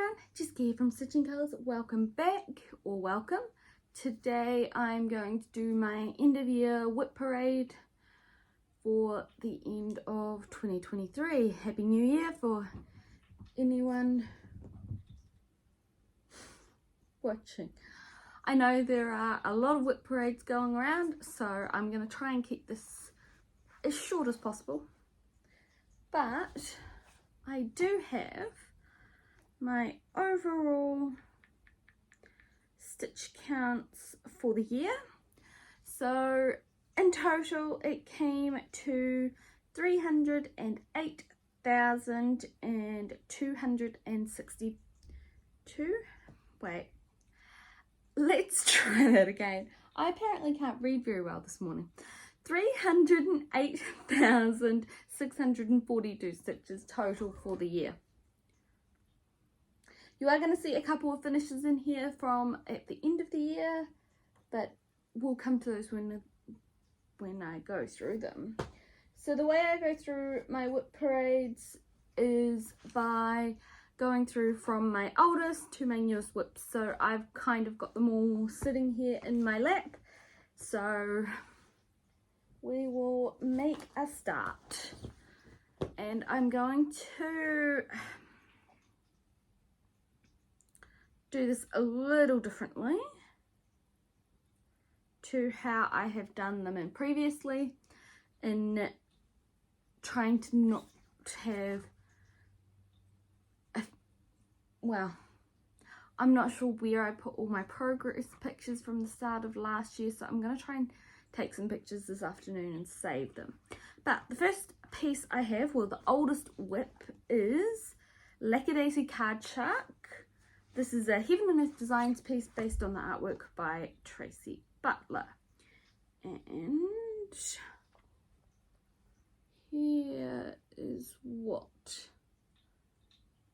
everyone, Jessica here from Stitching Colours. Welcome back, or welcome. Today I'm going to do my end of year WIP parade for the end of 2023. Happy New Year for anyone watching. I know there are a lot of WIP parades going around, so I'm going to try and keep this as short as possible. But I do have my overall stitch counts for the year. So in total it came to 308,262. Wait, let's try that again. I apparently can't read very well this morning. 308,642 stitches total for the year. You are going to see a couple of finishes in here from at the end of the year, but we'll come to those when I go through them. So the way I go through my WIP parades is by going through from my oldest to my newest WIPs. So I've kind of got them all sitting here in my lap. So we will make a start. And I'm going to do this a little differently to how I have done them in previously, in trying to not have well, I'm not sure where I put all my progress pictures from the start of last year, so I'm going to try and take some pictures this afternoon and save them. But the first piece I have, well, the oldest WIP, is Lackadaisy Card Shark. This is a Heaven and Earth Designs piece based on the artwork by Tracy Butler. And here is what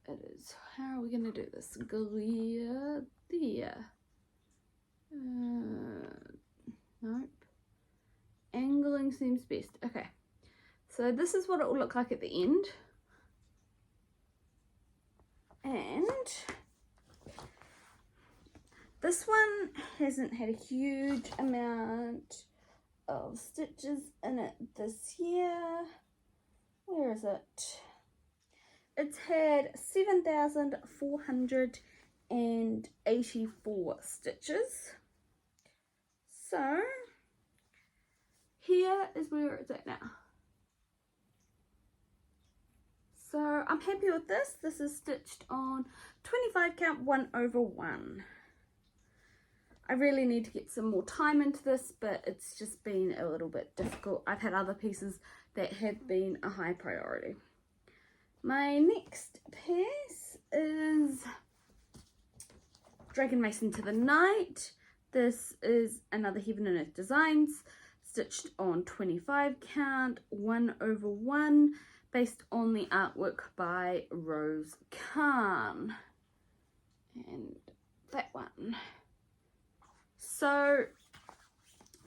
it is. How are we going to do this? Glare there. Nope. Angling seems best. Okay. So this is what it will look like at the end. And this one hasn't had a huge amount of stitches in it this year. Where is it? It's had 7,484 stitches. So here is where it's at now. So I'm happy with this. This is stitched on 25 count 1/1. I really need to get some more time into this, but it's just been a little bit difficult. I've had other pieces that have been a high priority. My next piece is Dragon Race into the Night. This is another Heaven and Earth Designs, stitched on 25 count 1/1, based on the artwork by Rose Khan. And that one. So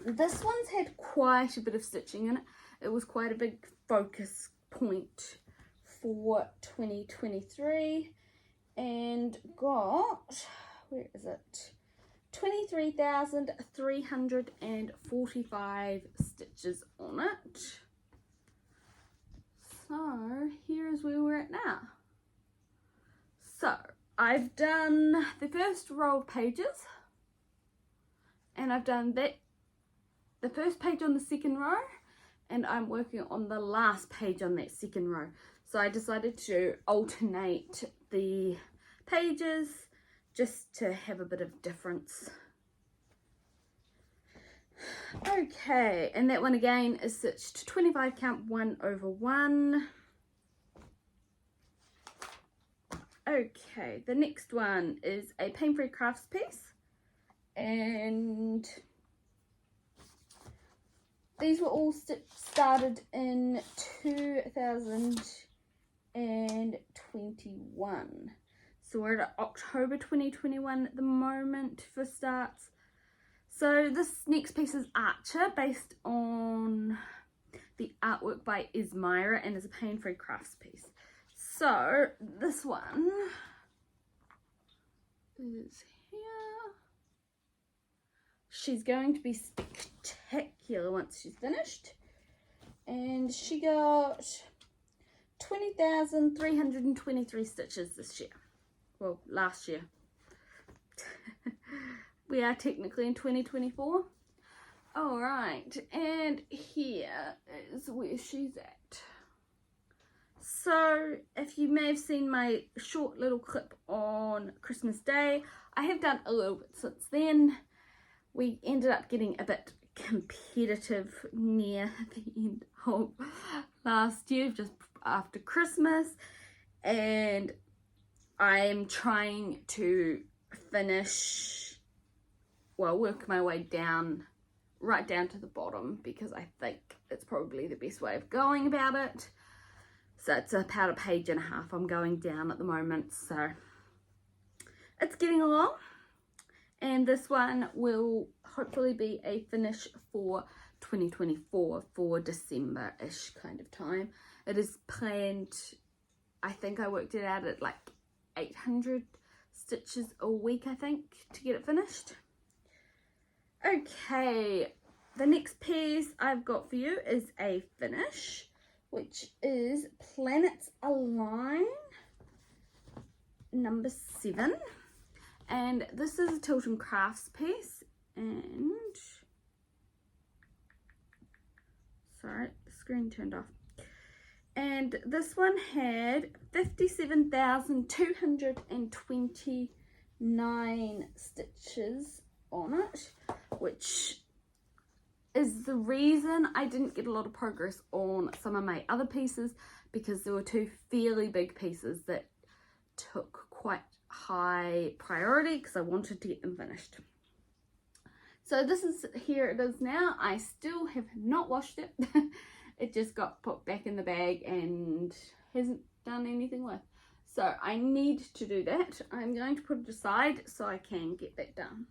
this one's had quite a bit of stitching in it. It was quite a big focus point for 2023 and got, where is it, 23,345 stitches on it. So here's where we're at now. So I've done the first row of pages, and I've done the first page on the second row, and I'm working on the last page on that second row. So I decided to alternate the pages just to have a bit of difference. Okay, and that one again is stitched 25 count 1/1. Okay, the next one is a pain-free crafts piece, and these were all started in 2021. So we're at October 2021 at the moment for starts. So this next piece is Archer, based on the artwork by Ismira, and is a pain-free crafts piece. So this one is here. She's going to be spectacular once she's finished. And she got 20,323 stitches this year. Well, last year. We are technically in 2024. Alright, and here is where she's at. So, if you may have seen my short little clip on Christmas Day, I have done a little bit since then. We ended up getting a bit competitive near the end of last year, just after Christmas, and I'm trying to finish, well, work my way down, right down to the bottom, because I think it's probably the best way of going about it. So it's about a page and a half I'm going down at the moment, so it's getting along. And this one will hopefully be a finish for 2024, for December-ish kind of time. It is planned, I think I worked it out at like 800 stitches a week, I think, to get it finished. Okay, the next piece I've got for you is a finish, which is Planets Align number 7. And this is a Tilt and Crafts piece, and sorry, the screen turned off. And this one had 57,229 stitches on it, which is the reason I didn't get a lot of progress on some of my other pieces, because there were two fairly big pieces that took quite high priority because I wanted to get them finished. So this is, here it is now. I still have not washed it. It just got put back in the bag and hasn't done anything with. So I need to do that. I'm going to put it aside so I can get that done.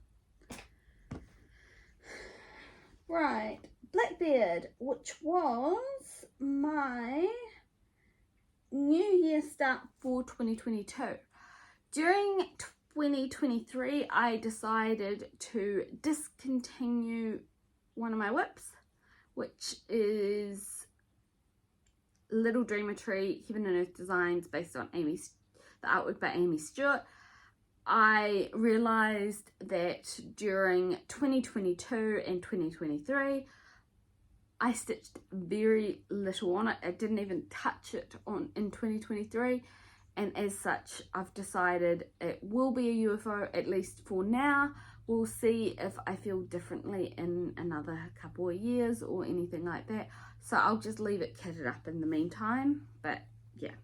Right, Blackbeard, which was my New Year start for 2022. During 2023, I decided to discontinue one of my WIPs, which is Little Dreamer Tree, Heaven and Earth Designs, based on the artwork by Amy Stewart. I realised that during 2022 and 2023, I stitched very little on it. I didn't even touch it in 2023. And as such, I've decided it will be a UFO, at least for now. We'll see if I feel differently in another couple of years or anything like that. So I'll just leave it kitted up in the meantime. But yeah.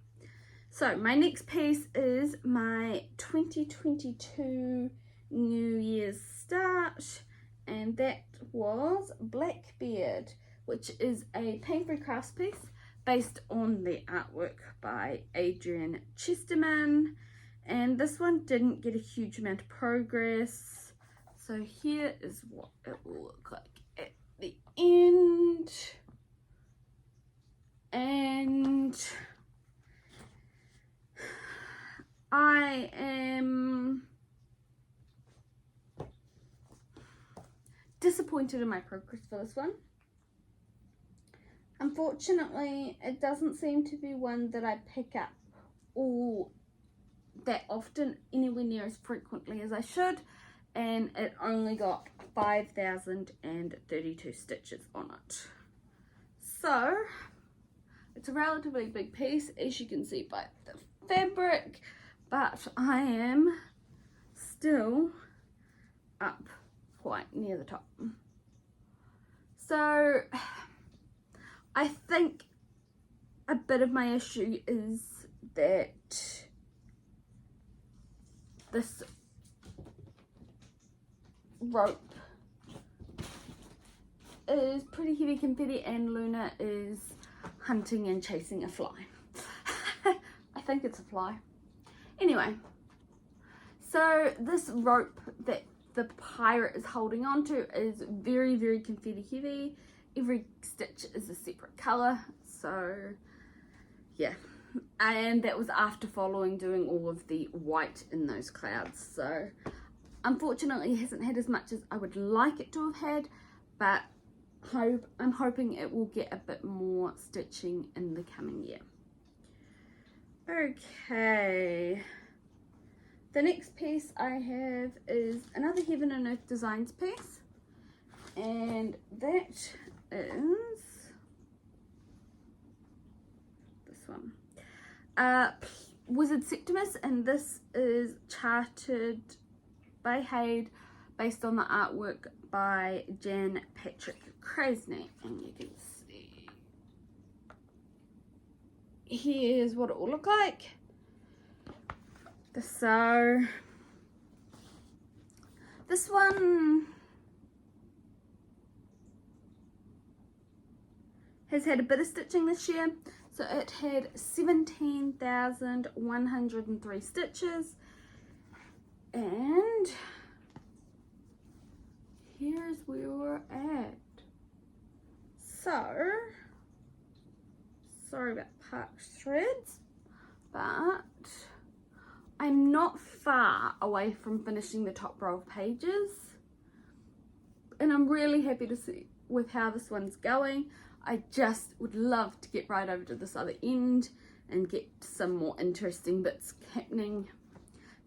So my next piece is my 2022 New Year's start. And that was Blackbeard, which is a pain-free crafts piece based on the artwork by Adrian Chesterman, and this one didn't get a huge amount of progress. So here is what it will look like at the end, and I am disappointed in my progress for this one. Unfortunately, it doesn't seem to be one that I pick up all that often, anywhere near as frequently as I should, and it only got 5,032 stitches on it. So, it's a relatively big piece, as you can see by the fabric, but I am still up quite near the top. So, I think a bit of my issue is that this rope is pretty heavy confetti and Luna is hunting and chasing a fly. I think it's a fly. Anyway, so this rope that the pirate is holding on to is very, very confetti heavy. Every stitch is a separate colour, so yeah, and that was after doing all of the white in those clouds. So unfortunately it hasn't had as much as I would like it to have had, but I'm hoping it will get a bit more stitching in the coming year. Okay, the next piece I have is another Heaven and Earth Designs piece, and that is this one, Wizard Septimus, and this is charted by HAED based on the artwork by Jan Patrick Krasny, and you can see here's what it will look like. So this one has had a bit of stitching this year, so it had 17,103 stitches, and here's where we're at. So sorry about part threads, but I'm not far away from finishing the top row of pages, and I'm really happy to see with how this one's going. I just would love to get right over to this other end and get some more interesting bits happening,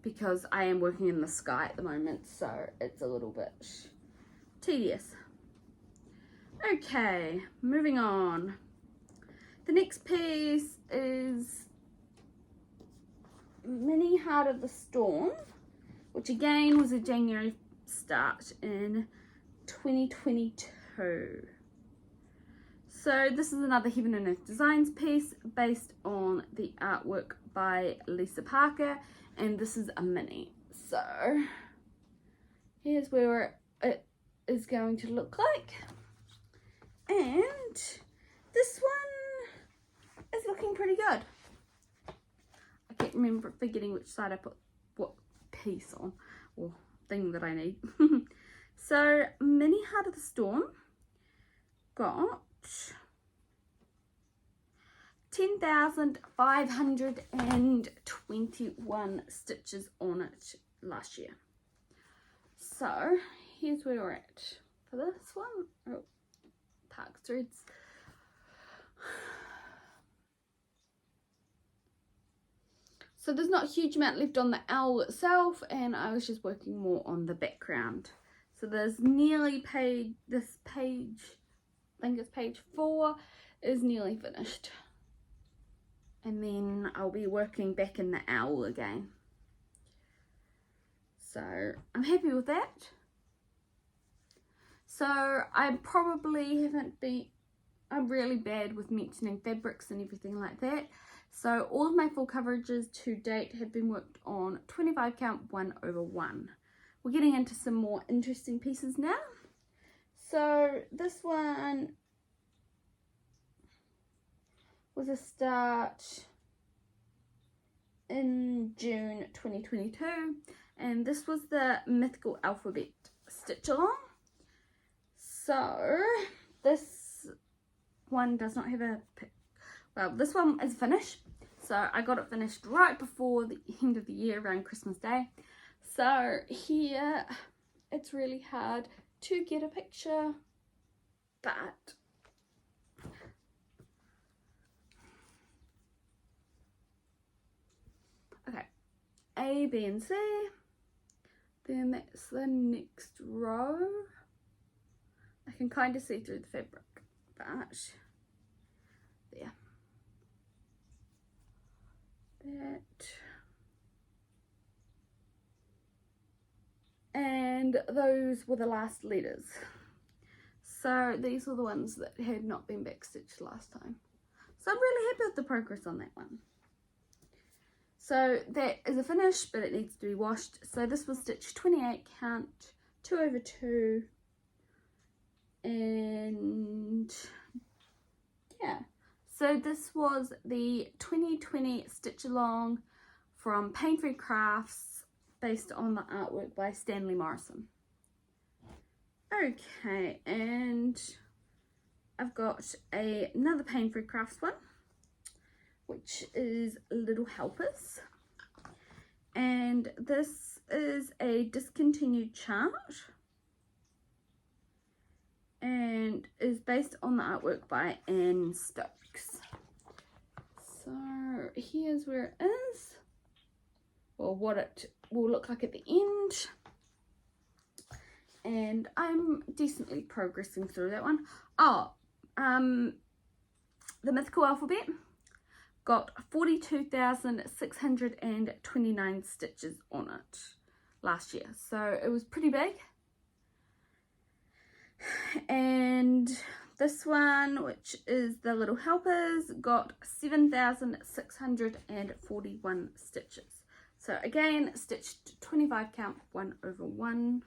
because I am working in the sky at the moment, so it's a little bit tedious. Okay, moving on. The next piece is Mini Heart of the Storm, which again was a January start in 2022. So this is another Heaven and Earth Designs piece based on the artwork by Lisa Parker, and this is a mini. So here's where it is going to look like, and this one is looking pretty good. I can't remember forgetting which side I put what piece on, or thing that I need. So Mini Heart of the Storm got 10,521 stitches on it last year. So here's where we're at for this one. Oh, park threads. So there's not a huge amount left on the owl itself, and I was just working more on the background. So there's nearly this page, I think it's page 4, is nearly finished. And then I'll be working back in the owl again. So I'm happy with that. So I probably I'm really bad with mentioning fabrics and everything like that. So all of my full coverages to date have been worked on 25 count 1/1. We're getting into some more interesting pieces now. So this one was a start in June 2022, and this was the Mythical Alphabet stitch along. So this one does not have this one is finished. So I got it finished right before the end of the year, around Christmas Day. So here it's really hard to get a picture, but okay, A, B and C, then that's the next row. I can kind of see through the fabric, but there. That. And those were the last letters. So these were the ones that had not been backstitched last time. So I'm really happy with the progress on that one. So that is a finish, but it needs to be washed. So this was stitched 28 count, 2/2, and yeah. So this was the 2020 stitch along from Pain Free Crafts, based on the artwork by Stanley Morrison. Okay, and I've got another Pain Free Crafts one, which is Little Helpers. And this is a discontinued chart and is based on the artwork by Anne Stokes. So here's where it is, or what it will look like at the end. And I'm decently progressing through that one. Oh, the Mythical Alphabet got 42,629 stitches on it last year, so it was pretty big. And this one, which is the Little Helpers, got 7,641 stitches. So again, stitched 25 count, 1/1.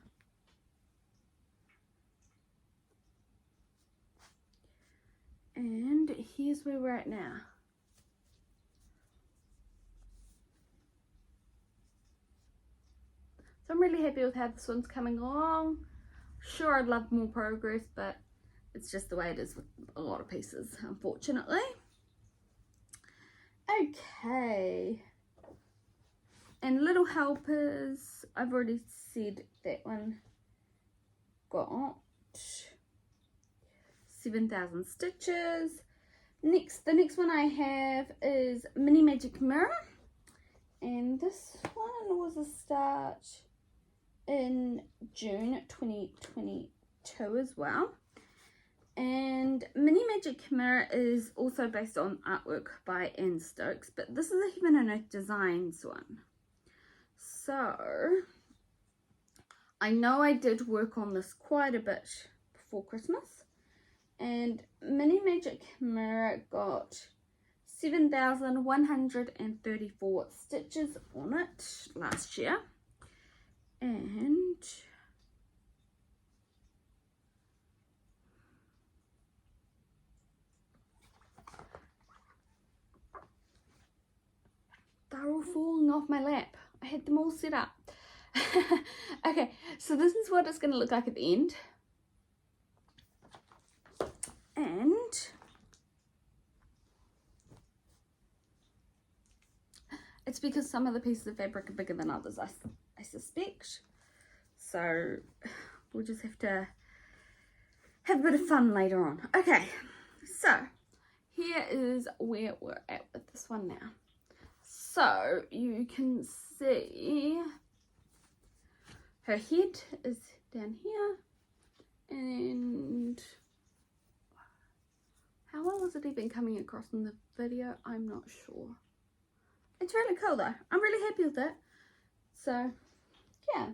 And here's where we're at now. So I'm really happy with how this one's coming along. Sure, I'd love more progress, but it's just the way it is with a lot of pieces, unfortunately. Okay. And Little Helpers, I've already said that one got 7,000 stitches. The next one I have is Mini Magic Mirror, and this one was a start in June 2022 as well. And Mini Magic Mirror is also based on artwork by Anne Stokes, but this is a Heaven and Earth Designs one. So I know I did work on this quite a bit before Christmas, and Mini Magic Mirror got 7,134 stitches on it last year. And they're all falling off my lap. I had them all set up. Okay, so this is what it's going to look like at the end. And it's because some of the pieces of fabric are bigger than others, I suspect. So we'll just have to have a bit of fun later on. Okay, so here is where we're at with this one now. So you can see her head is down here, and how well is it even coming across in the video? I'm not sure. It's really cool though. I'm really happy with it. So yeah.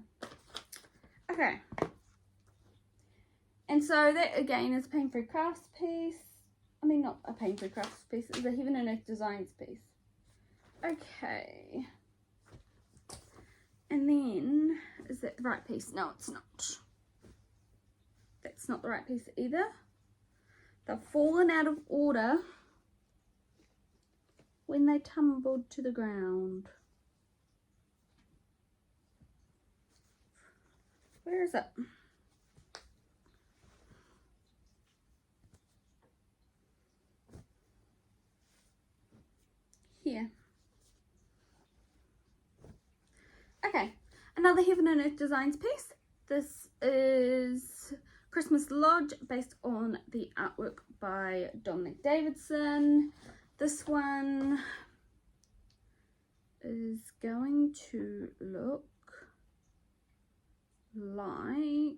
Okay. And so that again is a pain-free crafts piece. I mean, not a pain-free crafts piece, it's a Heaven and Earth Designs piece. Okay. And then, is that the right piece? No, it's not. That's not the right piece either. They've fallen out of order when they tumbled to the ground. Where is it? Here. Okay, another Heaven and Earth Designs piece. This is Christmas Lodge, based on the artwork by Dominic Davidson. This one is going to look like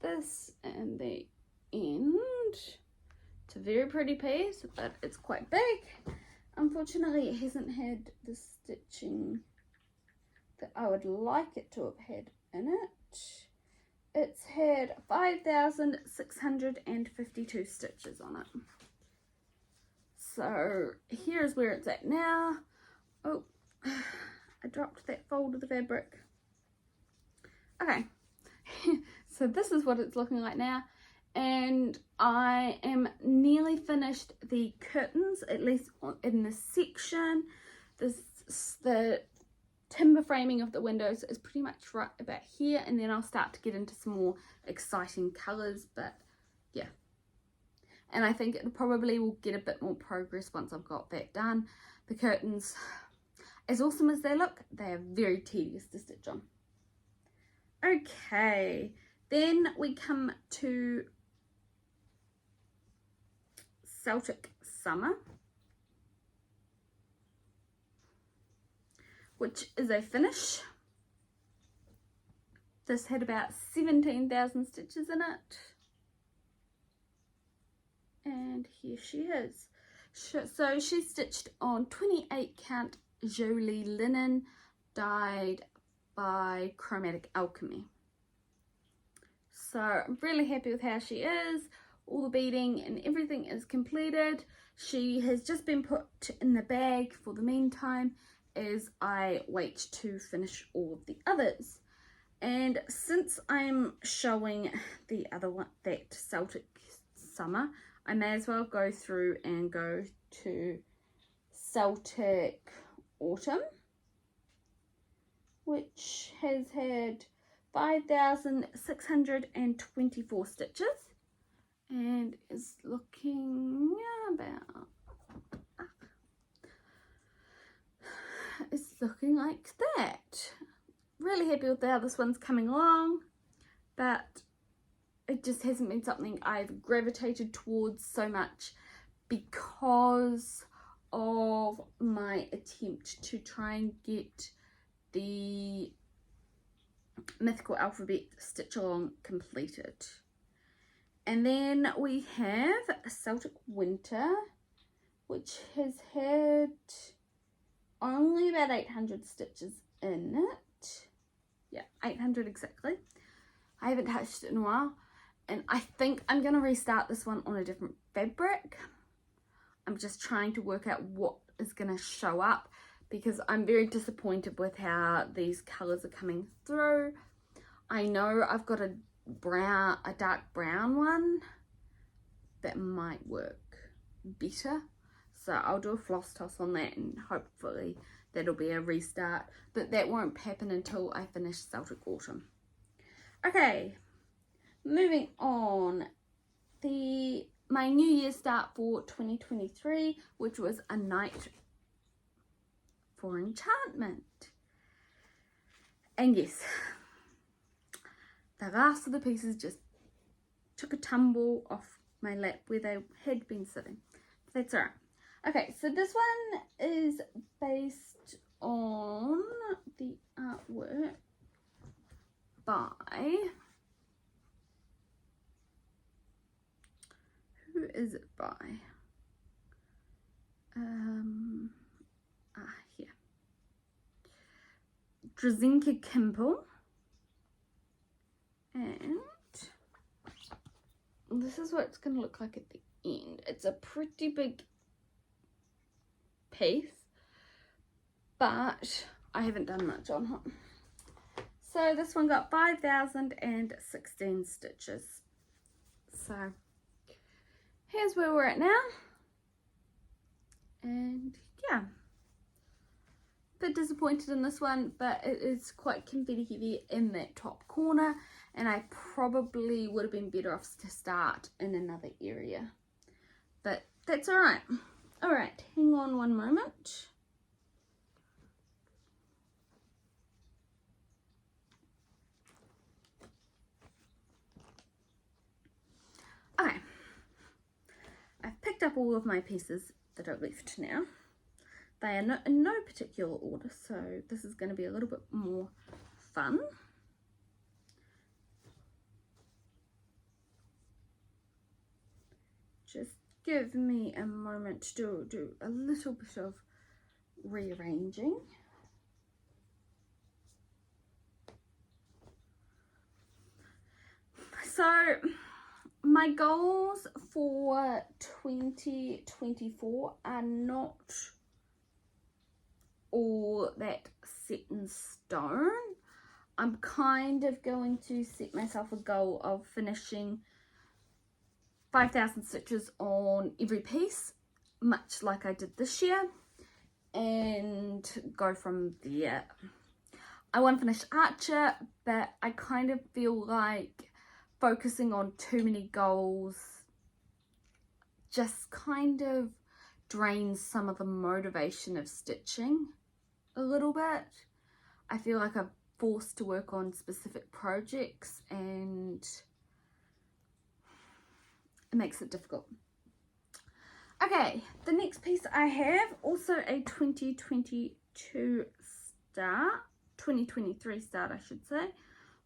this and the end. It's a very pretty piece, but it's quite big. Unfortunately, it hasn't had the stitching that I would like it to have had in it. It's had 5,652 stitches on it. So here's where it's at now. Oh, I dropped that fold of the fabric. Okay, so this is what it's looking like now. And I am nearly finished the curtains, at least in this section. The timber framing of the windows is pretty much right about here, and then I'll start to get into some more exciting colours. But yeah, and I think it probably will get a bit more progress once I've got that done. The curtains, as awesome as they look, they are very tedious to stitch on. Okay, then we come to Celtic Summer, which is a finish. This had about 17,000 stitches in it. And here she is. So she's stitched on 28 count Jolie linen, dyed by Chromatic Alchemy. So I'm really happy with how she is. All the beading and everything is completed. She has just been put in the bag for the meantime as I wait to finish all of the others. And since I'm showing the other one, that Celtic Summer, I may as well go through and go to Celtic Autumn, which has had 5,624 stitches and is looking about, it's looking like that. Really happy with how this one's coming along, but it just hasn't been something I've gravitated towards so much because of my attempt to try and get the Mythical Alphabet stitch along completed. And then we have Celtic Winter, which has had only about 800 stitches in it. Yeah, 800 exactly. I haven't touched it in a while, and I think I'm going to restart this one on a different fabric. I'm just trying to work out what is going to show up because I'm very disappointed with how these colours are coming through. I know I've got a dark brown one that might work better, so I'll do a floss toss on that and hopefully that'll be a restart, but that won't happen until I finish Celtic Autumn. Okay, moving on, my New Year's start for 2023, which was A Night for Enchantment. And yes, the last of the pieces just took a tumble off my lap where they had been sitting. That's alright. Okay, so this one is based on the artwork by, who is it by? Here. Drazinka Kimple. And this is what it's going to look like at the end. It's a pretty big piece, but I haven't done much on it. So this one got 5,016 stitches. So here's where we're at now. And yeah, a bit disappointed in this one, but it is quite confetti heavy in that top corner, and I probably would have been better off to start in another area, but that's all right. All right, hang on one moment. Okay, I've picked up all of my pieces that are left now. They are in no particular order, so this is going to be a little bit more fun. Just give me a moment to do a little bit of rearranging. So my goals for 2024 are not all that set in stone. I'm kind of going to set myself a goal of finishing 5,000 stitches on every piece, much like I did this year, and go from there. I want to finish Archer, but I kind of feel like focusing on too many goals just kind of drains some of the motivation of stitching a little bit. I feel like I'm forced to work on specific projects and it makes it difficult. Okay, the next piece I have, also a 2022 start, 2023 start I should say,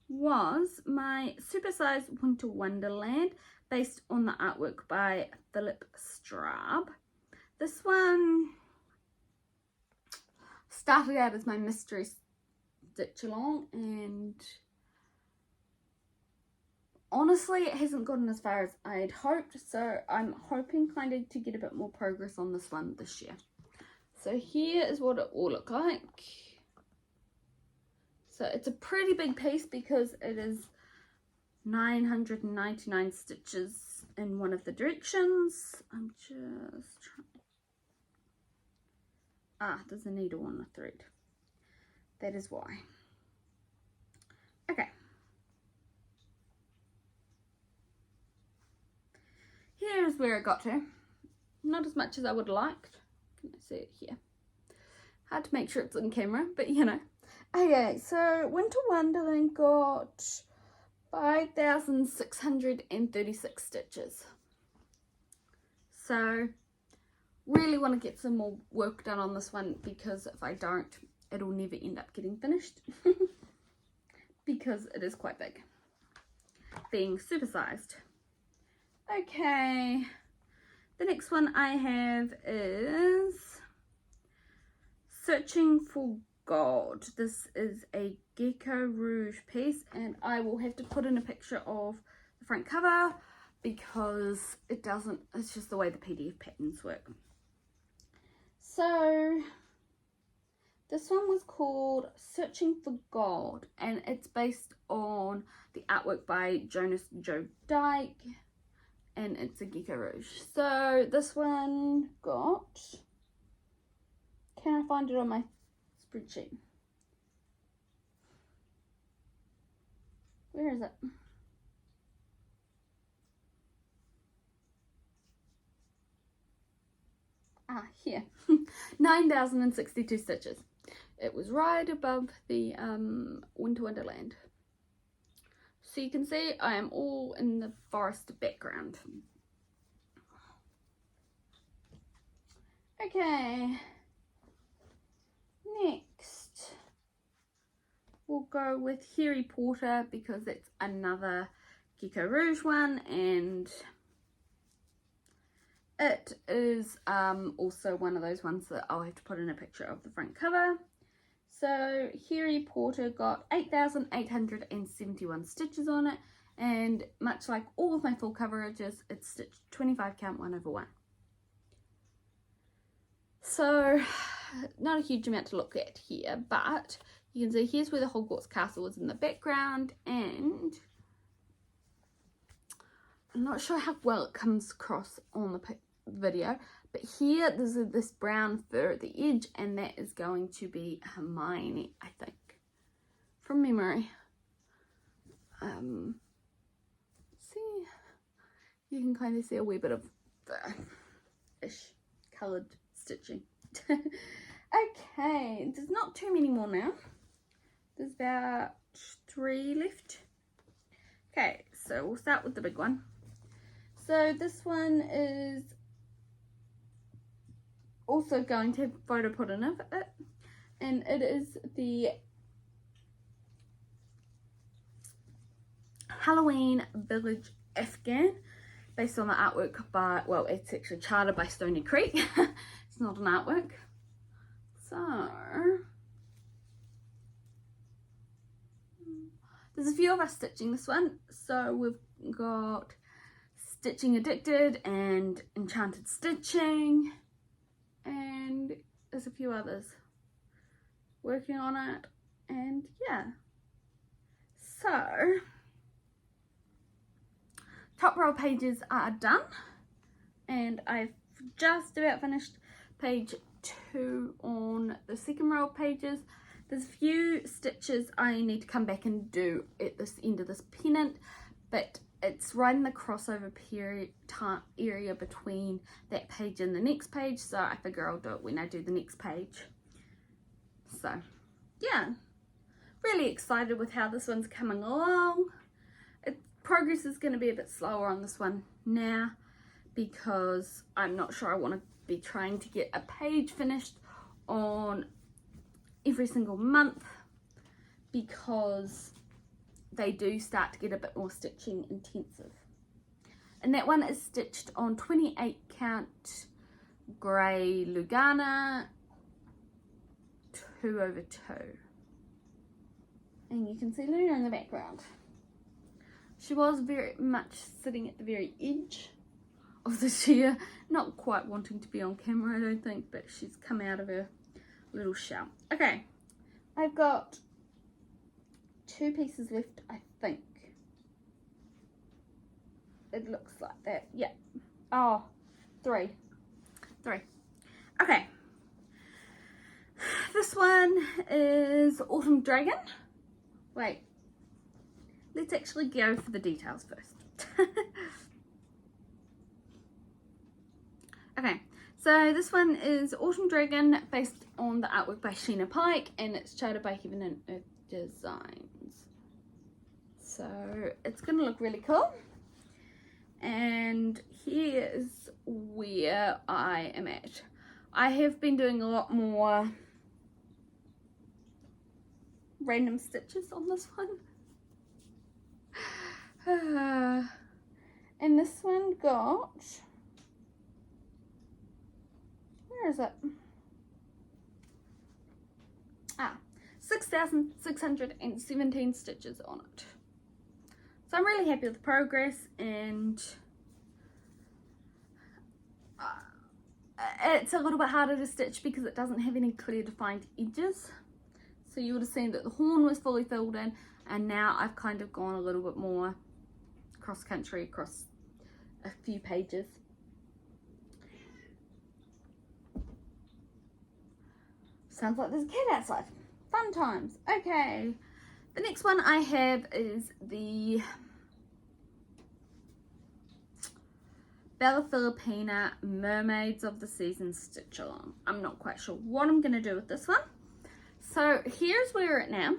was my supersized Winter Wonderland based on the artwork by Flosstube. This one started out as my mystery stitch along, and honestly it hasn't gotten as far as I'd hoped, so I'm hoping kind of to get a bit more progress on this one this year. So here is what it will look like. So it's a pretty big piece because it is 999 stitches in one of the directions. I'm just trying. There's a needle on the thread. That is why. Okay. Here's where it got to. Not as much as I would have liked. Can I see it here? Hard to make sure it's on camera, but you know. Okay, so Winter Wonderland got 5,636 stitches. So really want to get some more work done on this one, because if I don't, it'll never end up getting finished because it is quite big, being supersized. Okay, the next one I have is Searching for Gold. This is a Gecko Rouge piece, and I will have to put in a picture of the front cover because it's just the way the PDF patterns work. So this one was called Searching for Gold, and it's based on the artwork by Jonas Joe Dyke, and it's a Gecko Rouge. So this one got, can I find it on my spreadsheet? Where is it? Here. 9,062 stitches. It was right above the Winter Wonderland. So you can see I am all in the forest background. Okay. Next, we'll go with Harry Potter because it's another Gecko Rouge one, and it is also one of those ones that I'll have to put in a picture of the front cover. So Harry Potter got 8,871 stitches on it, and much like all of my full coverages, it's stitched 25 count 1/1. So not a huge amount to look at here, but you can see here's where the Hogwarts castle is in the background, and I'm not sure how well it comes across on the video, but here there's this brown fur at the edge, and that is going to be Hermione, I think, from memory. See, you can kind of see a wee bit of the ish coloured stitching. Okay, there's not too many more now. There's about 3 left. Okay, so we'll start with the big one. So this one is also going to have a photo put in of it, and it is the Halloween Village Afghan, based on the artwork by, well, it's actually charted by Stony Creek. It's not an artwork. So there's a few of us stitching this one. So we've got Stitching Addicted and Enchanted Stitching, and there's a few others working on it, and yeah. So top row pages are done, and I've just about finished page 2 on the second row of pages. There's a few stitches I need to come back and do at this end of this pennant, but it's right in the crossover period area between that page and the next page, so I figure I'll do it when I do the next page. So yeah, really excited with how this one's coming along. Progress is going to be a bit slower on this one now because I'm not sure I want to be trying to get a page finished on every single month, because they do start to get a bit more stitching intensive. And that one is stitched on 28 count grey Lugana 2/2, and you can see Luna in the background. She was very much sitting at the very edge of the chair, not quite wanting to be on camera I don't think, but she's come out of her little shell. Okay, I've got 2 pieces left, I think. It looks like that, yeah. Oh, 3. Okay. This one is Autumn Dragon. Wait. Let's actually go for the details first. Okay, so this one is Autumn Dragon, based on the artwork by Sheena Pike, and it's charted by Heaven and Earth Designs. So it's going to look really cool. And here's where I am at. I have been doing a lot more random stitches on this one. And this one got, where is it? 6,617 stitches on it. So I'm really happy with the progress, and it's a little bit harder to stitch because it doesn't have any clear defined edges. So you would have seen that the horn was fully filled in, and now I've kind of gone a little bit more cross country across a few pages. Sounds like there's a cat outside. Fun times. Okay, the next one I have is the Bella Filipina Mermaids of the Season Stitch Along. I'm not quite sure what I'm going to do with this one. So here's where we're at now.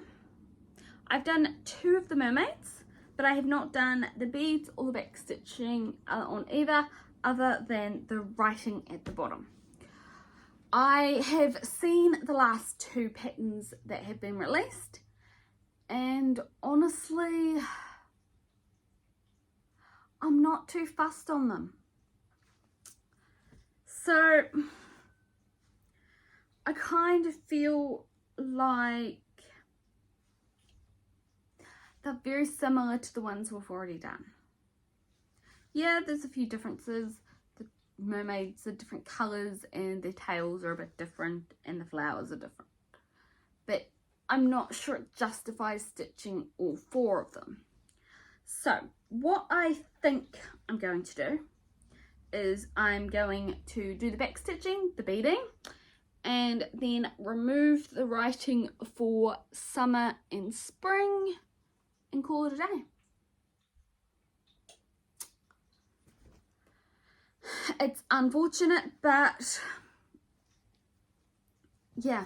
I've done 2 of the mermaids, but I have not done the beads or the back stitching on either, other than the writing at the bottom. I have seen the last 2 patterns that have been released, and honestly, I'm not too fussed on them. So I kind of feel like they're very similar to the ones we've already done. Yeah, there's a few differences. The mermaids are different colours, and their tails are a bit different, and the flowers are different. But I'm not sure it justifies stitching all 4 of them. So what I think I'm going to do is I'm going to do the back stitching, the beading, and then remove the writing for summer and spring and call it a day. It's unfortunate, but yeah,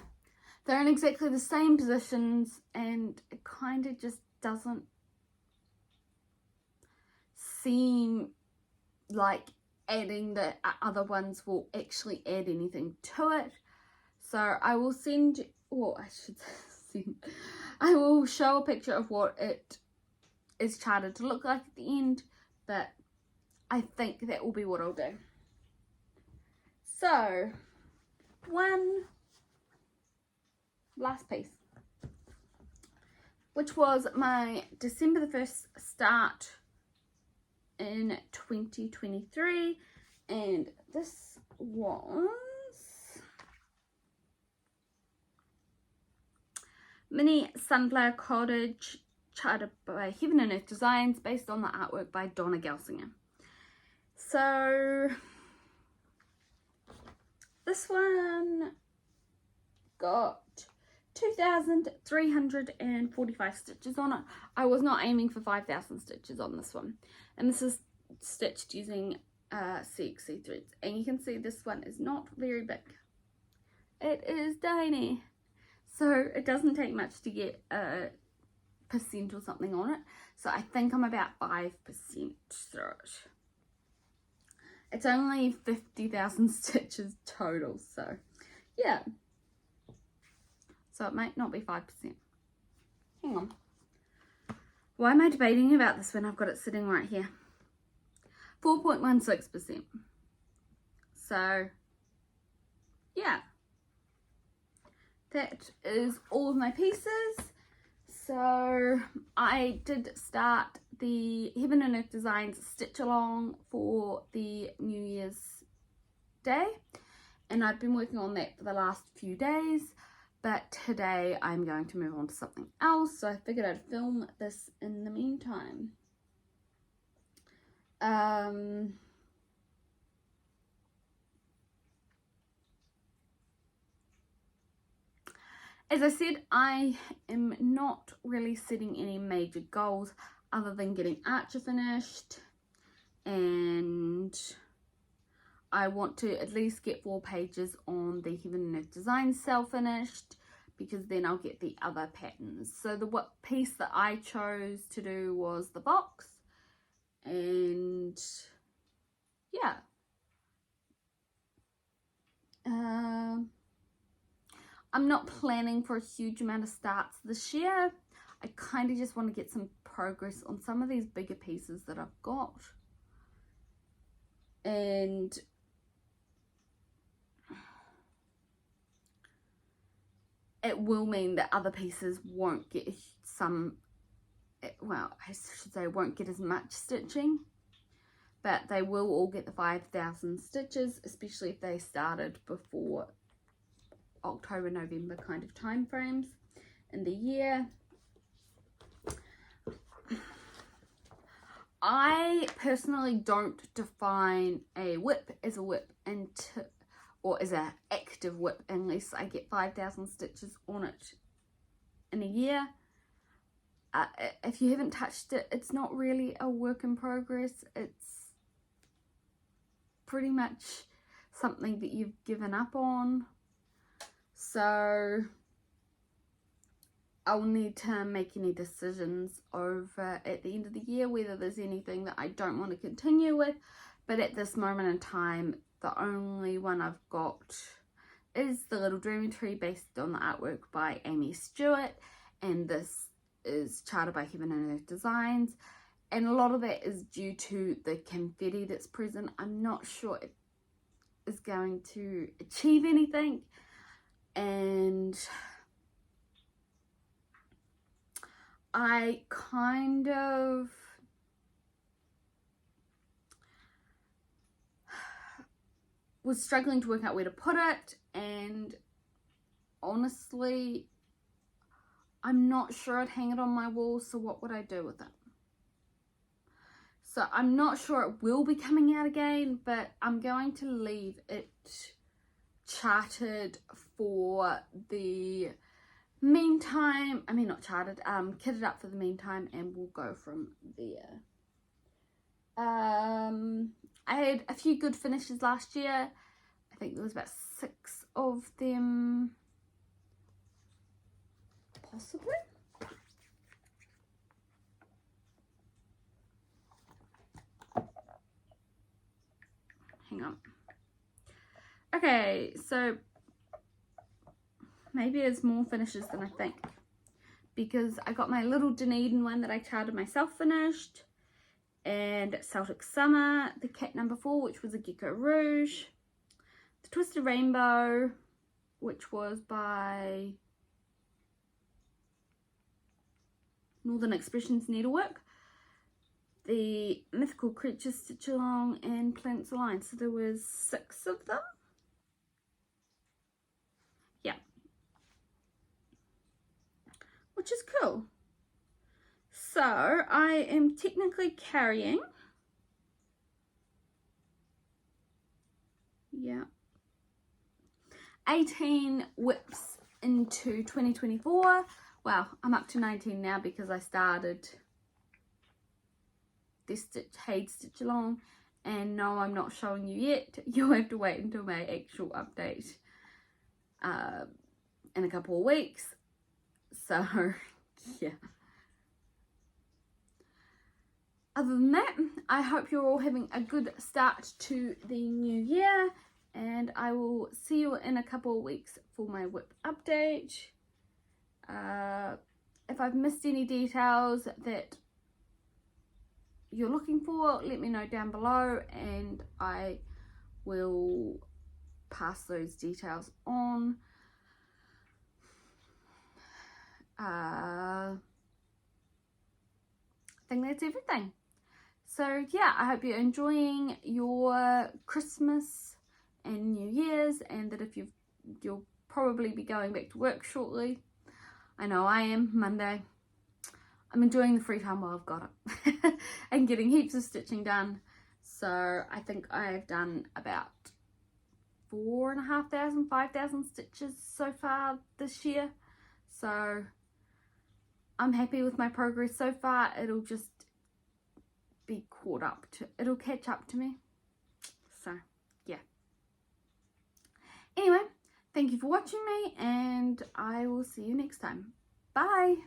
they're in exactly the same positions, and it kind of just doesn't seem like adding the other ones will actually add anything to it. So I will send, or I should send, I will show a picture of what it is charted to look like at the end, but I think that will be what I'll do. So one last piece, which was my December the 1st start in 2023, and this was Mini Sunflower Cottage, charted by Heaven and Earth Designs, based on the artwork by Donna Gelsinger. So this one got 2 2,345 stitches on it. I was not aiming for 5,000 stitches on this one, and this is stitched using CXC threads, and you can see this one is not very big. It is tiny, so it doesn't take much to get a percent or something on it. So I think I'm about 5% through it. It's only 50,000 stitches total, so yeah. So it might not be 5%. Hang on. Why am I debating about this when I've got it sitting right here? 4.16%. So yeah. That is all of my pieces. So I did start the Heaven and Earth Designs stitch along for the New Year's Day, and I've been working on that for the last few days, but today I'm going to move on to something else, so I figured I'd film this in the meantime. As I said, I am not really setting any major goals other than getting Archer finished, and I want to at least get 4 pages on the Heaven and Earth Design cell finished, because then I'll get the other patterns. So the piece that I chose to do was the box, and yeah. I'm not planning for a huge amount of starts this year. I kind of just want to get some progress on some of these bigger pieces that I've got. And it will mean that other pieces won't get well, I should say won't get as much stitching. But they will all get the 5,000 stitches, especially if they started before October, November kind of time frames in the year. I personally don't define a WIP as a WIP or as an active WIP unless I get 5,000 stitches on it in a year. If you haven't touched it, it's not really a work in progress. It's pretty much something that you've given up on. So I'll need to make any decisions over at the end of the year whether there's anything that I don't want to continue with. But at this moment in time, the only one I've got is the Little Dreaming Tree, based on the artwork by Amy Stewart, and this is charted by Heaven and Earth Designs, and a lot of that is due to the confetti that's present. I'm not sure it is going to achieve anything, and I kind of was struggling to work out where to put it, and honestly I'm not sure I'd hang it on my wall, so what would I do with it? So I'm not sure it will be coming out again, but I'm going to leave it charted for the meantime. I mean, not charted, kitted up for the meantime, and we'll go from there. I had a few good finishes last year. I think there was about 6 of them, possibly. Hang on. Okay, so maybe there's more finishes than I think, because I got my little Dunedin one that I charted myself finished, and Celtic Summer, the cat number 4, which was a Gecko Rouge, the Twisted Rainbow, which was by Northern Expressions Needlework, the Mythical Creatures Stitch Along, and Planets Align. So there was 6 of them. Yeah, which is cool. So I am technically carrying, yeah, 18 WIPs into 2024. Well, I'm up to 19 now because I started this HAED stitch along, and no, I'm not showing you yet. You'll have to wait until my actual update in a couple of weeks. So yeah, other than that, I hope you're all having a good start to the new year, and I will see you in a couple of weeks for my WIP update. If I've missed any details that you're looking for, let me know down below and I will pass those details on. I think that's everything. So yeah, I hope you're enjoying your Christmas and New Year's, and that if you'll probably be going back to work shortly. I know I am, Monday. I'm enjoying the free time while I've got it and getting heaps of stitching done. So I think I've done about 4,500, 5,000 stitches so far this year. So I'm happy with my progress so far. It'll just be caught up to, it'll catch up to me. So yeah. Anyway, thank you for watching me, and I will see you next time. Bye.